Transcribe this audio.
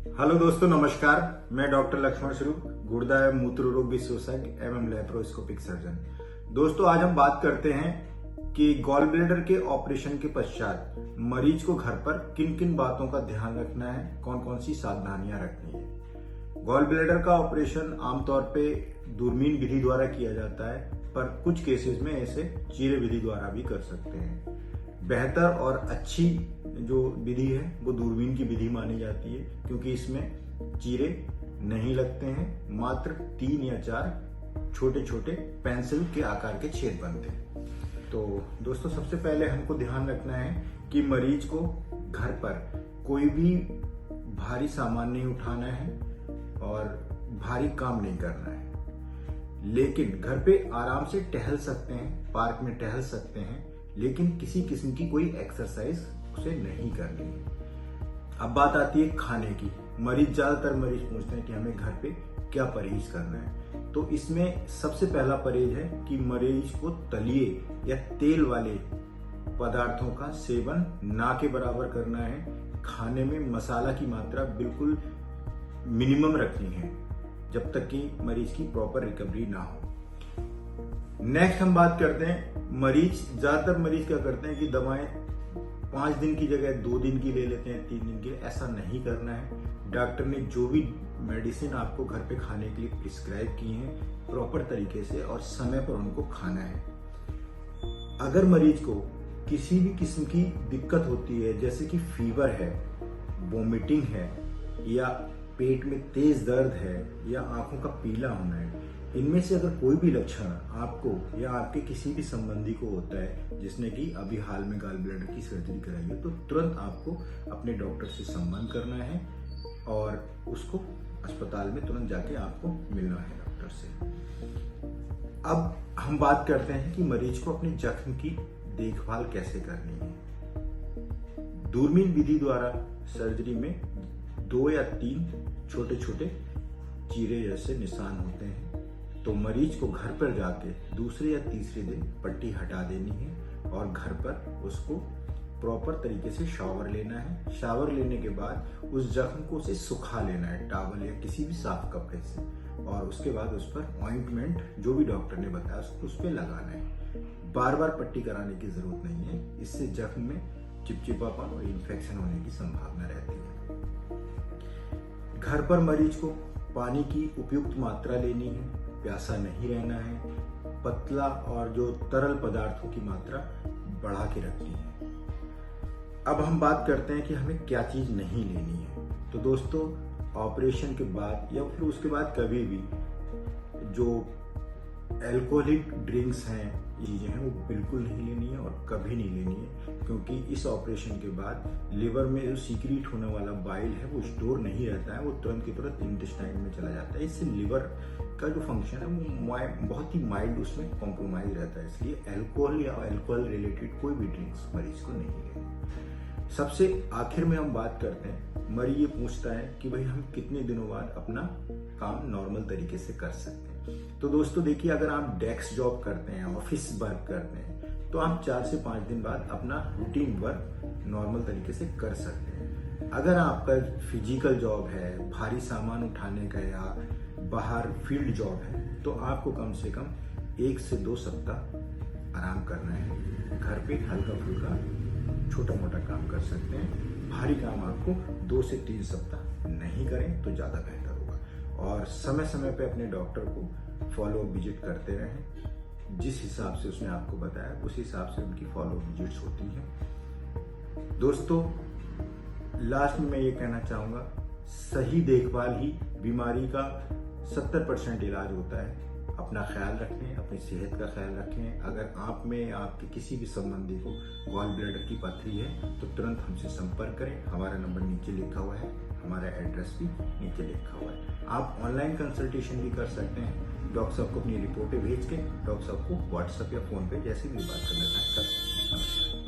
Hello दोस्तों, नमस्कार। मैं डॉक्टर लक्ष्मण स्वरूप, गुर्दा एवं मूत्र रोग विशेषज्ञ एवं लैप्रोस्कोपिक सर्जन। दोस्तों, आज हम बात करते हैं कि गॉल ब्लैडर के ऑपरेशन के पश्चात मरीज को घर पर किन किन बातों का ध्यान रखना है, कौन कौन सी सावधानियां रखनी है। गॉल ब्लैडर का ऑपरेशन आमतौर पे दूरबीन विधि द्वारा किया जाता है, पर कुछ केसेस में ऐसे चीरे विधि द्वारा भी कर सकते हैं। बेहतर और अच्छी जो विधि है वो दूरबीन की विधि मानी जाती है, क्योंकि इसमें चीरे नहीं लगते हैं, मात्र 3 या 4 छोटे छोटे पेंसिल के आकार के छेद बनते हैं। तो दोस्तों, सबसे पहले हमको ध्यान रखना है कि मरीज को घर पर कोई भी भारी सामान नहीं उठाना है और भारी काम नहीं करना है। लेकिन घर पे आराम से टहल सकते हैं, पार्क में टहल सकते हैं, लेकिन किसी किस्म की कोई एक्सरसाइज उसे नहीं करनी है। अब बात आती है खाने की। ज्यादातर मरीज पूछते हैं कि हमें घर पे क्या परहेज करना है। तो इसमें सबसे पहला परहेज है कि मरीज को तलिए या तेल वाले पदार्थों का सेवन ना के बराबर करना है। खाने में मसाला की मात्रा बिल्कुल मिनिमम रखनी है जब तक कि मरीज की प्रॉपर रिकवरी ना हो। नेक्स्ट हम बात करते हैं, ज्यादातर मरीज क्या करते हैं कि दवाएं 5 दिन की जगह 2 दिन की ले लेते हैं, 3 दिन की। ऐसा नहीं करना है। डॉक्टर ने जो भी मेडिसिन आपको घर पे खाने के लिए प्रिस्क्राइब की है, प्रॉपर तरीके से और समय पर उनको खाना है। अगर मरीज को किसी भी किस्म की दिक्कत होती है, जैसे कि फीवर है, वोमिटिंग है, या पेट में तेज दर्द है, या आंखों का पीला होना है, इनमें से अगर कोई भी लक्षण आपको या आपके किसी भी संबंधी को होता है जिसने कि अभी हाल में गॉल ब्लैडर की सर्जरी कराई है, तो तुरंत आपको अपने डॉक्टर से संपर्क करना है और उसको अस्पताल में तुरंत जाके आपको मिलना है डॉक्टर से। अब हम बात करते हैं कि मरीज को अपने जख्म की देखभाल कैसे करनी है। दूरबीन विधि द्वारा सर्जरी में 2 या 3 छोटे छोटे चीरे जैसे निशान होते हैं। तो मरीज को घर पर जाके दूसरे या तीसरे दिन पट्टी हटा देनी है और घर पर उसको प्रॉपर तरीके से शावर लेना है। शावर लेने के बाद उस जख्म को उसे सुखा लेना है टॉवल या किसी भी साफ कपड़े से, और उसके बाद उस पर ऑइंटमेंट जो भी डॉक्टर ने बताया उसको उस पर लगाना है। बार बार पट्टी कराने की जरूरत नहीं है, इससे जख्म में चिपचिपापन और इन्फेक्शन होने की संभावना रहती है। घर पर मरीज को पानी की उपयुक्त मात्रा लेनी है, प्यासा नहीं रहना है, पतला और जो तरल पदार्थों की मात्रा बढ़ा के रखनी है। अब हम बात करते हैं कि हमें क्या चीज नहीं लेनी है। तो दोस्तों, ऑपरेशन के बाद या फिर उसके बाद कभी भी जो अल्कोहलिक ड्रिंक्स हैं, चीजें हैं, वो बिल्कुल नहीं लेनी है और कभी नहीं लेनी है, क्योंकि इस ऑपरेशन के बाद लिवर में जो सीक्रेट होने वाला बाइल है वो स्टोर नहीं रहता है, वो तुरंत की तुरंत इंटेस्टाइन में चला जाता है। इससे लिवर का जो फंक्शन है वो बहुत ही माइल्ड उसमें कॉम्प्रोमाइज रहता है। इसलिए अल्कोहल या अल्कोहल रिलेटेड कोई भी ड्रिंक्स मरीज को नहीं लेनी। सबसे आखिर में हम बात करते हैं, मरीज ये पूछता है कि भाई हम कितने दिनों बाद अपना काम नॉर्मल तरीके से कर सकते हैं। तो दोस्तों देखिए, अगर आप डेस्क जॉब करते हैं, ऑफिस वर्क करते हैं, तो आप 4 से 5 दिन बाद अपना रूटीन वर्क नॉर्मल तरीके से कर सकते हैं। अगर आपका फिजिकल जॉब है, भारी सामान उठाने का या बाहर फील्ड जॉब है, तो आपको कम से कम 1 से 2 सप्ताह आराम करना है। घर पे हल्का फुल्का छोटा मोटा काम कर सकते हैं। भारी काम आपको 2 से 3 सप्ताह नहीं करें तो ज्यादा बेहतर होगा। और समय समय पे अपने डॉक्टर को फॉलो विजिट करते रहें। जिस हिसाब से उसने आपको बताया उस हिसाब से उनकी फॉलो विजिट्स होती हैं। दोस्तों, लास्ट में मैं ये कहना चाहूंगा, सही देखभाल ही बीमारी का 70% इलाज होता है। अपना ख्याल रखें, अपनी सेहत का ख्याल रखें। अगर आप में आपके किसी भी संबंधी को गॉल ब्लैडर की पथरी है तो तुरंत हमसे संपर्क करें। हमारा नंबर नीचे लिखा हुआ है, हमारा एड्रेस भी नीचे लिखा हुआ है। आप ऑनलाइन कंसल्टेशन भी कर सकते हैं। डॉक्टर साहब को अपनी रिपोर्टें भेज के डॉक्टर साहब को व्हाट्सएप या फोन पे जैसे भी बात करना चाहें कर सकते हैं। नमस्कार।